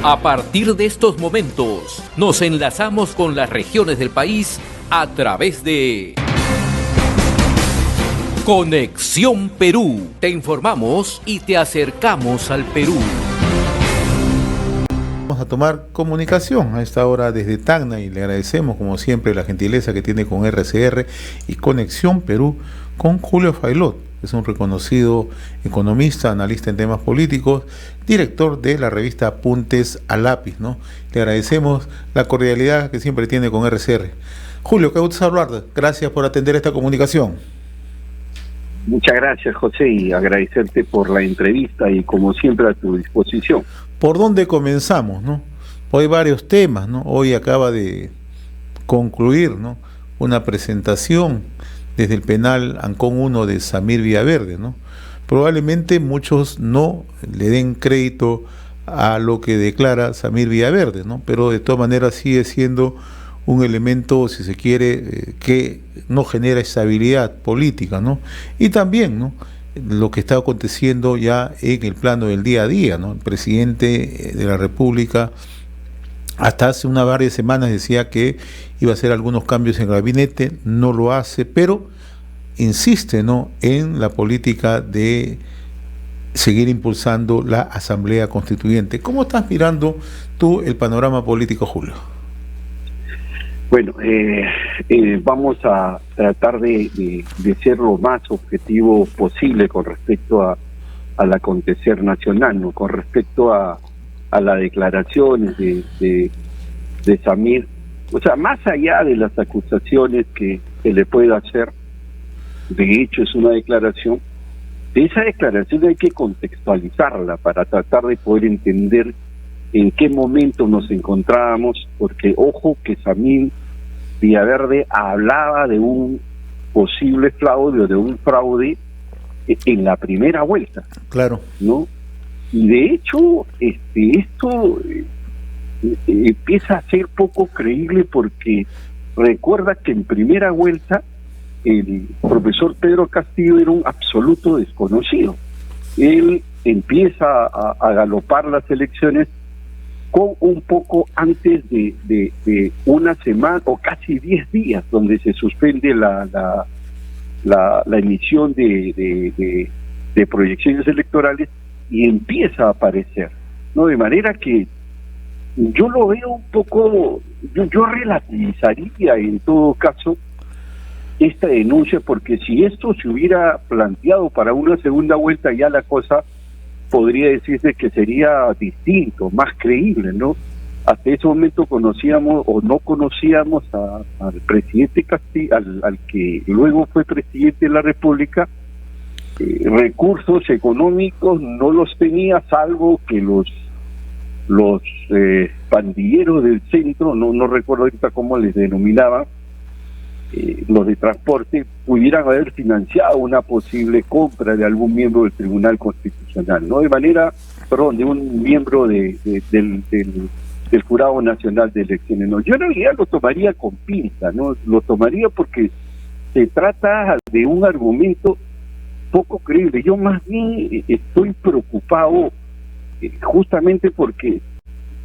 A partir de estos momentos, nos enlazamos con las regiones del país a través de Conexión Perú. Te informamos y te acercamos al Perú. Vamos a tomar comunicación a esta hora desde Tacna y le agradecemos como siempre la gentileza que tiene con RCR y Conexión Perú con Julio Failot. Es un reconocido economista, analista en temas políticos, director de la revista Apuntes a Lápiz, ¿no? Le agradecemos la cordialidad que siempre tiene con RCR. Julio, qué gusto hablar. Gracias por atender esta comunicación. Muchas gracias, José, y agradecerte por la entrevista y como siempre a tu disposición. ¿Por dónde comenzamos, no? Hoy varios temas, ¿no? Hoy acaba de concluir, ¿no?, una presentación desde el penal Ancón 1 de Samir Villaverde, ¿no? Probablemente muchos no le den crédito a lo que declara Samir Villaverde, ¿no? Pero de todas maneras sigue siendo un elemento, si se quiere, que no genera estabilidad política, ¿no? Y también, ¿no?, lo que está aconteciendo ya en el plano del día a día, ¿no? El presidente de la República hasta hace varias semanas decía que iba a hacer algunos cambios en el gabinete, no lo hace, pero insiste, ¿no?, en la política de seguir impulsando la Asamblea Constituyente. ¿Cómo estás mirando tú el panorama político, Julio? Bueno, vamos a tratar de ser lo más objetivo posible con respecto al acontecer nacional, ¿no? Con respecto a las declaraciones de Samir, o sea, más allá de las acusaciones que se le pueda hacer, de hecho es una declaración, de esa declaración hay que contextualizarla para tratar de poder entender en qué momento nos encontrábamos, porque ojo que Samir Villaverde hablaba de un posible fraude o de un fraude en la primera vuelta. Claro. ¿No? Y de hecho, esto empieza a ser poco creíble porque recuerda que en primera vuelta el profesor Pedro Castillo era un absoluto desconocido. Él empieza a galopar las elecciones con un poco antes de una semana o casi 10 días, donde se suspende la emisión de proyecciones electorales y empieza a aparecer, ¿no? De manera que yo lo veo un poco, yo relativizaría en todo caso esta denuncia, porque si esto se hubiera planteado para una segunda vuelta, ya la cosa podría decirse que sería distinto, más creíble, ¿no? Hasta ese momento conocíamos o no conocíamos al presidente Castillo, al que luego fue presidente de la República. Recursos económicos no los tenía, salvo que los pandilleros del centro, no recuerdo ahorita cómo les denominaban, los de transporte, pudieran haber financiado una posible compra de algún miembro del Tribunal Constitucional, ¿no? De un miembro del Jurado Nacional de Elecciones, ¿no? Yo en realidad lo tomaría con pinza, ¿no? Lo tomaría porque se trata de un argumento poco creíble. Yo más bien estoy preocupado justamente porque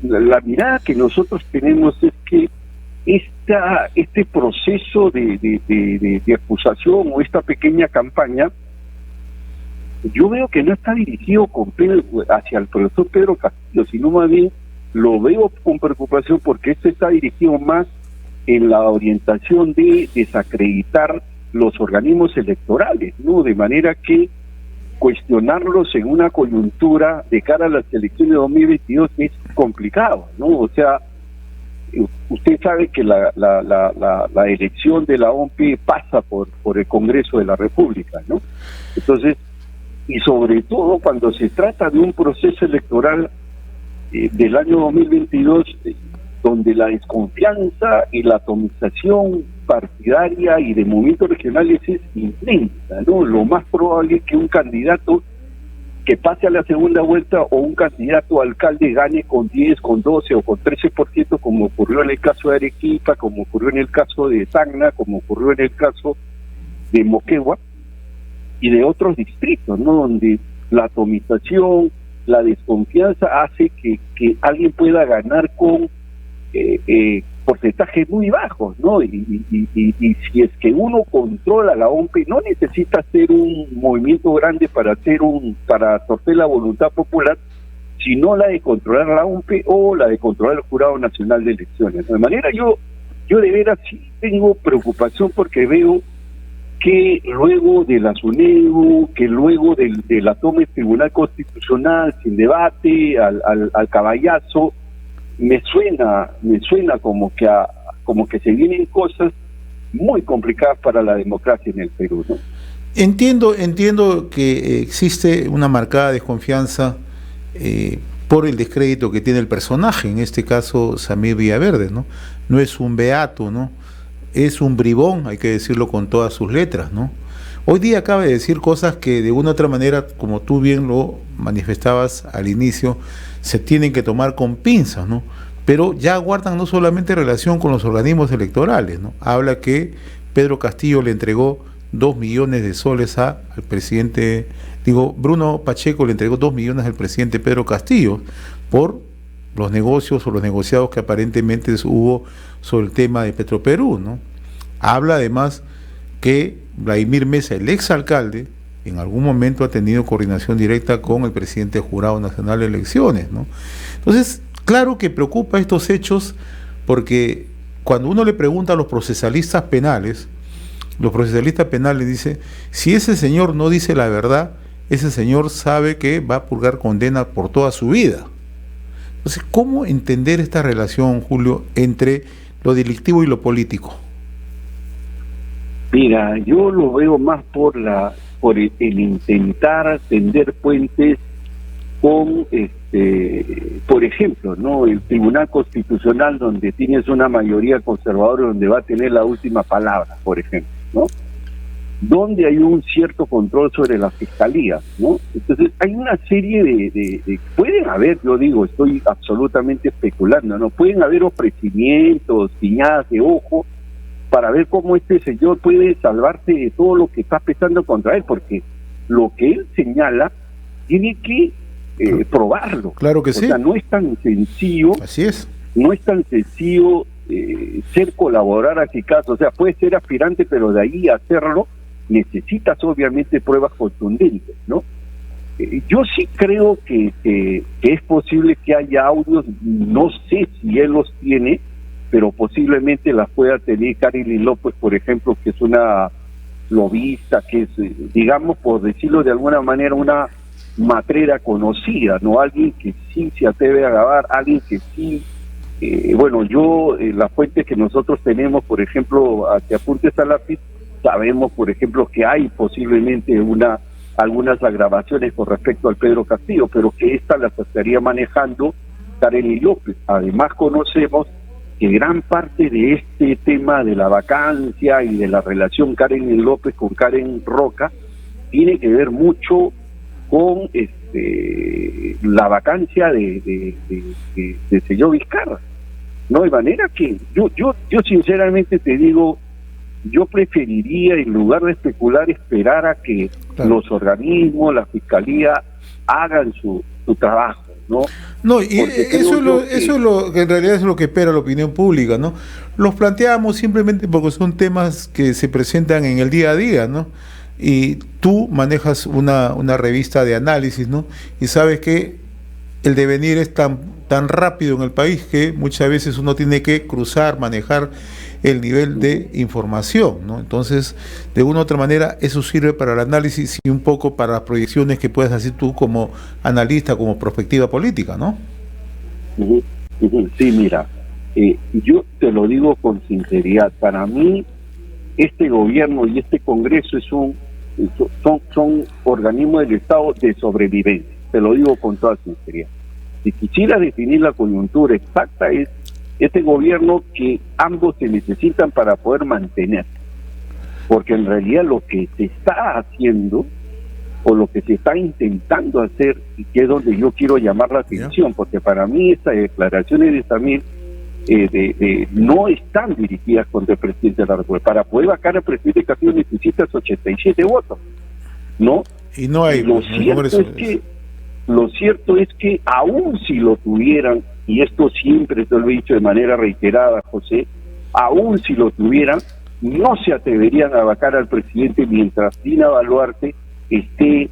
la mirada que nosotros tenemos es que este proceso de acusación o esta pequeña campaña, yo veo que no está dirigido hacia el profesor Pedro Castillo, sino más bien lo veo con preocupación porque esto está dirigido más en la orientación de desacreditar los organismos electorales, ¿no? De manera que cuestionarlos en una coyuntura de cara a las elecciones de 2022 es complicado, ¿no? O sea, usted sabe que la elección de la OMP pasa por el Congreso de la República, ¿no? Entonces, y sobre todo cuando se trata de un proceso electoral del año 2022, donde la desconfianza y la atomización partidaria y de movimientos regionales es inmensa, ¿no? Lo más probable es que un candidato que pase a la segunda vuelta o un candidato a alcalde gane con 10, con 12 o con 13%, como ocurrió en el caso de Arequipa, como ocurrió en el caso de Tacna, como ocurrió en el caso de Moquegua y de otros distritos, ¿no? Donde la atomización, la desconfianza hace que alguien pueda ganar con porcentajes muy bajos, ¿no? Y si es que uno controla la OMP, no necesita hacer un movimiento grande para torcer la voluntad popular, sino la de controlar la OMP o la de controlar el Jurado Nacional de Elecciones. De manera, yo de veras sí tengo preocupación porque veo que luego de la SUNEDU, que luego de la toma del Tribunal Constitucional sin debate, al caballazo, me suena como que se vienen cosas muy complicadas para la democracia en el Perú, ¿no? Entiendo que existe una marcada desconfianza por el descrédito que tiene el personaje, en este caso Samir Villaverde, ¿no? No es un beato, ¿no? Es un bribón, hay que decirlo con todas sus letras, ¿no? Hoy día acaba de decir cosas que de una u otra manera, como tú bien lo manifestabas al inicio, se tienen que tomar con pinzas, ¿no? Pero ya guardan no solamente relación con los organismos electorales, ¿no? Habla que Pedro Castillo le entregó 2 millones de soles al presidente, Bruno Pacheco le entregó 2 millones al presidente Pedro Castillo por los negocios o los negociados que aparentemente hubo sobre el tema de Petroperú, ¿no? Habla además que Vladimir Mesa, el exalcalde, en algún momento ha tenido coordinación directa con el presidente del Jurado Nacional de Elecciones, ¿no? Entonces, claro que preocupa estos hechos porque cuando uno le pregunta a los procesalistas penales dicen, si ese señor no dice la verdad, ese señor sabe que va a purgar condena por toda su vida. Entonces, ¿cómo entender esta relación, Julio, entre lo delictivo y lo político? Mira, yo lo veo más por el intentar tender puentes con, por ejemplo, ¿no? El Tribunal Constitucional, donde tienes una mayoría conservadora, donde va a tener la última palabra, por ejemplo, ¿no? Donde hay un cierto control sobre la fiscalía, ¿no? Entonces hay una serie de pueden haber, yo digo, estoy absolutamente especulando, ¿no? Pueden haber ofrecimientos, guiñadas de ojo para ver cómo este señor puede salvarse de todo lo que está pesando contra él, porque lo que él señala tiene que probarlo. Claro que sí. O sea, no es tan sencillo. Así es. No es tan sencillo ser colaborador eficaz, o sea, puede ser aspirante, pero de ahí a hacerlo necesitas obviamente pruebas contundentes, ¿no? Yo sí creo que es posible que haya audios, no sé si él los tiene, pero posiblemente las pueda tener Karelyn López, por ejemplo, que es una lobista, que es, digamos, por decirlo de alguna manera, una matrera conocida, ¿no? Alguien que sí se atreve a grabar, alguien que sí, las fuentes que nosotros tenemos, por ejemplo, hacia Apuntes a Lápiz, sabemos, por ejemplo, que hay posiblemente algunas grabaciones con respecto al Pedro Castillo, pero que esta las estaría manejando Karelyn López. Además conocemos que gran parte de este tema de la vacancia y de la relación Karelyn López con Karen Roca tiene que ver mucho con la vacancia de señor Vizcarra, ¿no? De manera que yo sinceramente te digo, yo preferiría, en lugar de especular, esperar a que los organismos, la fiscalía, hagan su trabajo, ¿no? No, y eso es lo que en realidad es lo que espera la opinión pública, ¿no? Los planteamos simplemente porque son temas que se presentan en el día a día, ¿no? Y tú manejas una revista de análisis, ¿no? Y sabes que el devenir es tan rápido en el país que muchas veces uno tiene que manejar el nivel de información, ¿no? Entonces, de una u otra manera, eso sirve para el análisis y un poco para las proyecciones que puedes hacer tú como analista, como perspectiva política, ¿no? Sí, mira, yo te lo digo con sinceridad, para mí este gobierno y este Congreso son organismos del Estado de sobrevivencia, te lo digo con toda sinceridad. Si quisiera definir la coyuntura exacta, es este gobierno que ambos se necesitan para poder mantener, porque en realidad lo que se está haciendo o lo que se está intentando hacer, y que es donde yo quiero llamar la atención, porque para mí estas declaraciones de Samir no están dirigidas contra el presidente de la República. Para poder vacar al presidente Castillo necesitas 87 votos, ¿no? Y no hay. Lo cierto es que lo cierto es que aún si lo tuvieran, y esto siempre te lo he dicho de manera reiterada, José, aún si lo tuvieran, no se atreverían a vacar al presidente mientras Dina Boluarte esté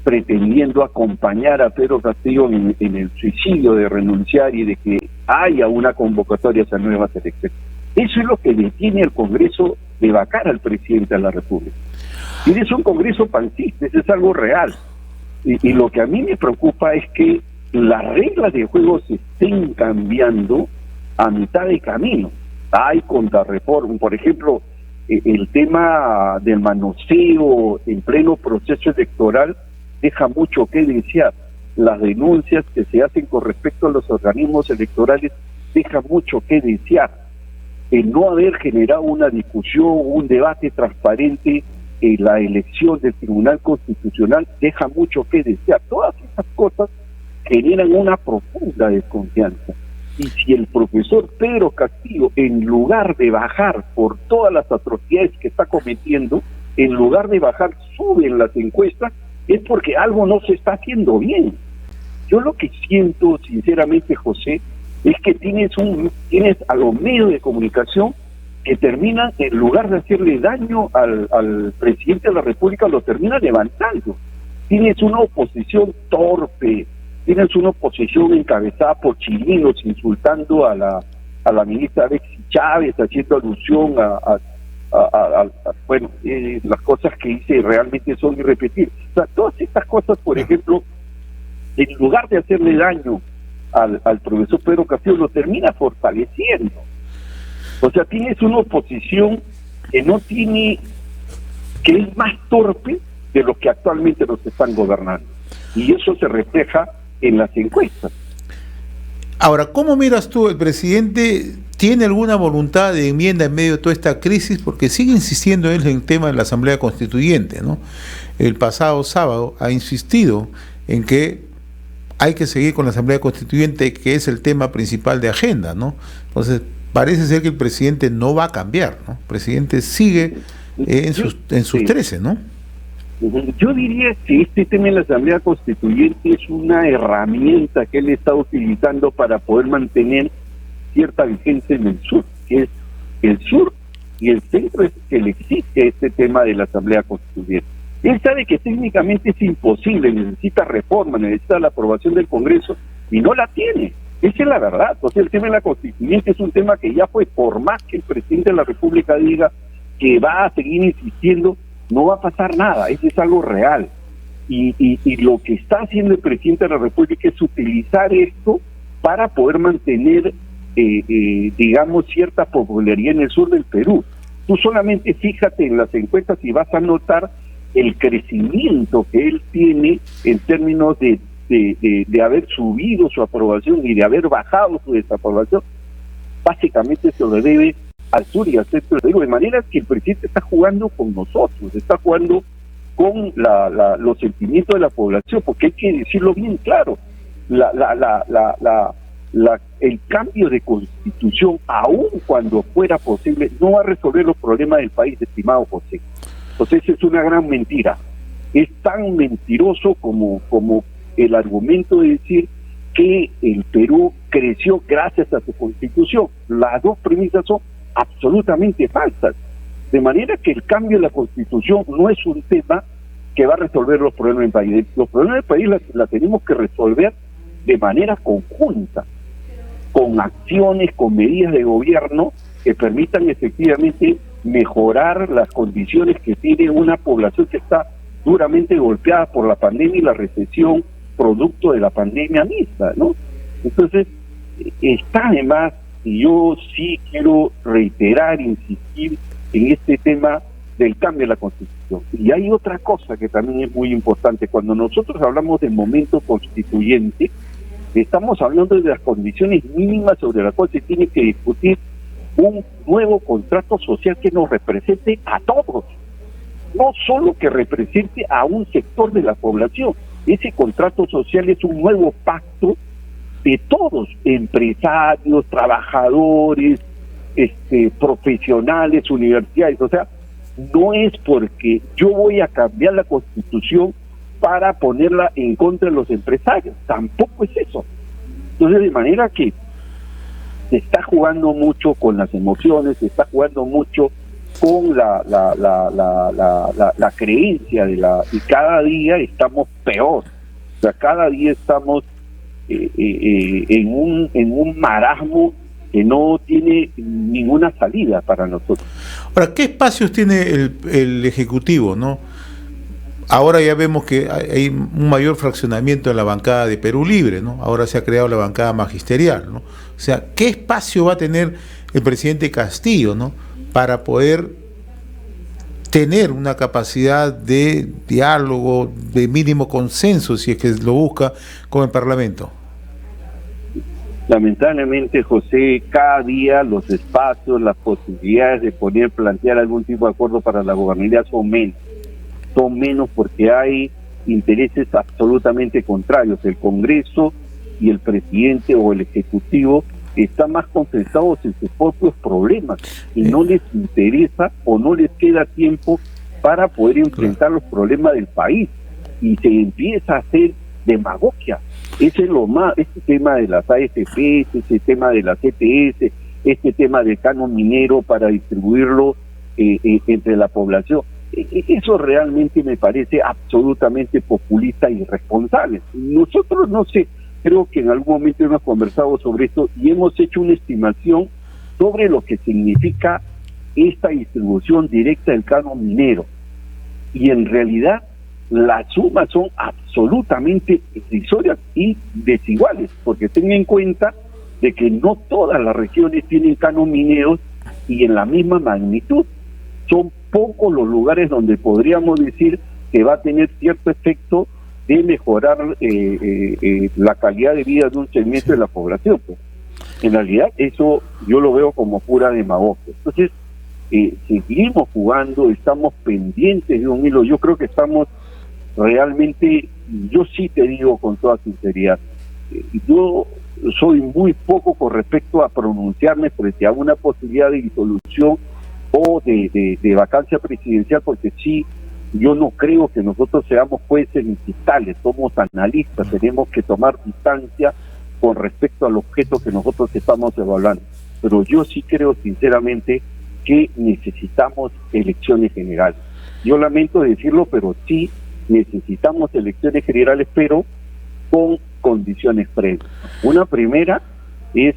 pretendiendo acompañar a Pedro Castillo en el suicidio de renunciar y de que haya una convocatoria a esas nuevas elecciones. Eso es lo que detiene al Congreso de vacar al presidente de la República. Y es un Congreso pancista, eso es algo real. Y lo que a mí me preocupa es que las reglas de juego se estén cambiando a mitad de camino. Hay contrarreforma, por ejemplo, el tema del manoseo en pleno proceso electoral deja mucho que desear. Las denuncias que se hacen con respecto a los organismos electorales dejan mucho que desear. El no haber generado una discusión, un debate transparente en la elección del Tribunal Constitucional deja mucho que desear. Todas esas cosas generan una profunda desconfianza. Y si el profesor Pedro Castillo, en lugar de bajar por todas las atrocidades que está cometiendo, en lugar de bajar, sube en las encuestas, es porque algo no se está haciendo bien. Yo lo que siento, sinceramente, José, es que tienes a los medios de comunicación que terminan, en lugar de hacerle daño al presidente de la República, lo termina levantando. Tienes una oposición torpe, tienes una oposición encabezada por chilinos, insultando a la ministra Alexis Chávez, haciendo alusión bueno, las cosas que dice realmente son irrepetibles. O sea, todas estas cosas, por ejemplo, en lugar de hacerle daño al profesor Pedro Castillo, lo termina fortaleciendo. O sea, tienes una oposición que es más torpe de los que actualmente nos están gobernando. Y eso se refleja en las encuestas. Ahora, ¿cómo miras tú? ¿El presidente tiene alguna voluntad de enmienda en medio de toda esta crisis? Porque sigue insistiendo él en el tema de la Asamblea Constituyente, ¿no? El pasado sábado ha insistido en que hay que seguir con la Asamblea Constituyente, que es el tema principal de agenda, ¿no? Entonces, parece ser que el presidente no va a cambiar, ¿no? El presidente sigue en sus 13, ¿no? Yo diría que este tema de la Asamblea Constituyente es una herramienta que él está utilizando para poder mantener cierta vigencia en el sur, que es el sur y el centro es que le exige este tema de la Asamblea Constituyente. Él sabe que técnicamente es imposible, necesita reforma, necesita la aprobación del Congreso y no la tiene. Esa es la verdad. O sea, el tema de la Constituyente es un tema que ya fue, por más que el presidente de la República diga que va a seguir insistiendo, no va a pasar nada. Eso es algo real. Y lo que está haciendo el presidente de la República es utilizar esto para poder mantener, digamos, cierta popularidad en el sur del Perú. Tú solamente fíjate en las encuestas y vas a notar el crecimiento que él tiene en términos de haber subido su aprobación y de haber bajado su desaprobación. Básicamente se lo debe al sur y al centro del Perú, de manera que el presidente está jugando con nosotros, está jugando con los sentimientos de la población, porque hay que decirlo bien claro, el cambio de constitución, aun cuando fuera posible, no va a resolver los problemas del país, estimado José. Entonces es una gran mentira. Es tan mentiroso como el argumento de decir que el Perú creció gracias a su constitución. Las dos premisas son absolutamente falsas. De manera que el cambio de la constitución no es un tema que va a resolver los problemas del país. Los problemas del país la tenemos que resolver de manera conjunta, con acciones, con medidas de gobierno que permitan efectivamente mejorar las condiciones que tiene una población que está duramente golpeada por la pandemia y la recesión producto de la pandemia misma, ¿no? Entonces, está además, y yo sí quiero reiterar, insistir en este tema del cambio de la Constitución. Y hay otra cosa que también es muy importante. Cuando nosotros hablamos del momento constituyente, estamos hablando de las condiciones mínimas sobre las cuales se tiene que discutir un nuevo contrato social que nos represente a todos, no solo que represente a un sector de la población. Ese contrato social es un nuevo pacto de todos, empresarios, trabajadores, profesionales, universidades. O sea, no es porque yo voy a cambiar la Constitución para ponerla en contra de los empresarios. Tampoco es eso. Entonces, de manera que se está jugando mucho con las emociones, se está jugando mucho con la creencia y cada día estamos peor. O sea, cada día estamos en un marasmo que no tiene ninguna salida para nosotros. Ahora, ¿qué espacios tiene el Ejecutivo, no? Ahora ya vemos que hay un mayor fraccionamiento en la bancada de Perú Libre, ¿no? Ahora se ha creado la bancada magisterial, ¿no? O sea, ¿qué espacio va a tener el presidente Castillo, ¿no?, para poder tener una capacidad de diálogo, de mínimo consenso, si es que lo busca, con el Parlamento? Lamentablemente, José, cada día los espacios, las posibilidades de plantear algún tipo de acuerdo para la gobernabilidad son menos porque hay intereses absolutamente contrarios. El Congreso y el presidente o el Ejecutivo están más concentrados en sus propios problemas y no les interesa o no les queda tiempo para poder enfrentar los problemas del país, y se empieza a hacer demagogia. Ese es lo más, este tema de las AFP, ese tema de las ETS, este tema del canon minero para distribuirlo entre la población. Eso realmente me parece absolutamente populista y irresponsable. Nosotros, no sé, creo que en algún momento hemos conversado sobre esto y hemos hecho una estimación sobre lo que significa esta distribución directa del canon minero. Y en realidad las sumas son absolutamente irrisorias y desiguales, porque ten en cuenta de que no todas las regiones tienen canon mineros y en la misma magnitud. Son pocos los lugares donde podríamos decir que va a tener cierto efecto de mejorar la calidad de vida de un segmento de la población. Pues, en realidad eso yo lo veo como pura demagogia. Entonces, seguimos jugando, estamos pendientes de un hilo. Yo creo que estamos realmente, yo sí te digo con toda sinceridad, yo soy muy poco con respecto a pronunciarme frente a una posibilidad de disolución o de vacancia presidencial, porque sí, yo no creo que nosotros seamos jueces fiscales, somos analistas, tenemos que tomar distancia con respecto al objeto que nosotros estamos evaluando. Pero yo sí creo sinceramente que necesitamos elecciones generales. Yo lamento decirlo, pero sí necesitamos elecciones generales, pero con condiciones previas. Una primera es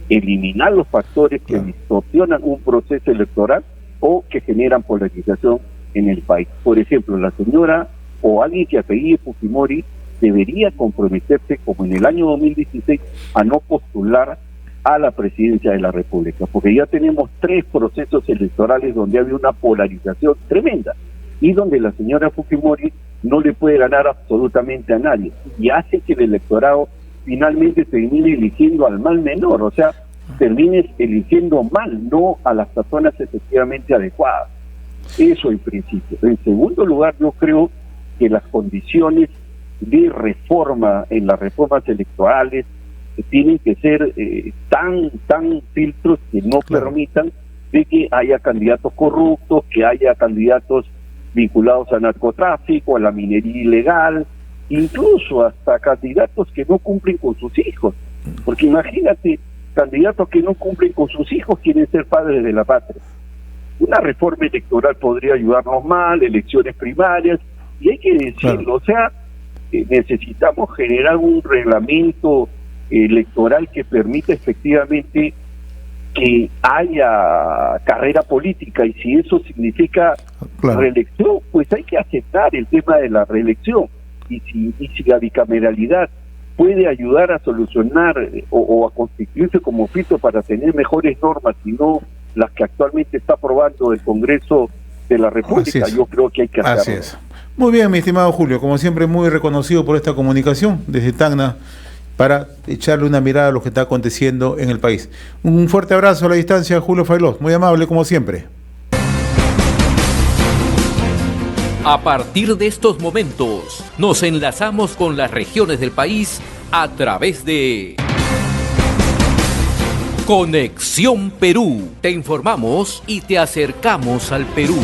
eliminar los factores que distorsionan un proceso electoral o que generan polarización en el país. Por ejemplo, la señora o alguien que apellide Fujimori debería comprometerse, como en el año 2016, a no postular a la presidencia de la República, porque ya tenemos 3 procesos electorales donde había una polarización tremenda y donde la señora Fujimori no le puede ganar absolutamente a nadie y hace que el electorado finalmente termine eligiendo al mal menor, o sea, termines eligiendo mal, no a las personas efectivamente adecuadas. Eso en principio. En segundo lugar, yo creo que las condiciones de reforma en las reformas electorales tienen que ser tan filtros que no permitan de que haya candidatos corruptos, que haya candidatos vinculados al narcotráfico, a la minería ilegal, incluso hasta candidatos que no cumplen con sus hijos, porque imagínate, candidatos que no cumplen con sus hijos quieren ser padres de la patria. Una reforma electoral podría ayudarnos mal, elecciones primarias, y hay que decirlo, o sea, necesitamos generar un reglamento electoral que permita efectivamente que haya carrera política, y si eso significa reelección, pues hay que aceptar el tema de la reelección, y si la bicameralidad puede ayudar a solucionar o a constituirse como filtro para tener mejores normas y no las que actualmente está aprobando el Congreso de la República, yo creo que hay que hacerlo. Así es. Muy bien, mi estimado Julio, como siempre muy reconocido por esta comunicación desde Tacna para echarle una mirada a lo que está aconteciendo en el país. Un fuerte abrazo a la distancia, Julio Failós, muy amable como siempre. A partir de estos momentos, nos enlazamos con las regiones del país a través de Conexión Perú. Te informamos y te acercamos al Perú.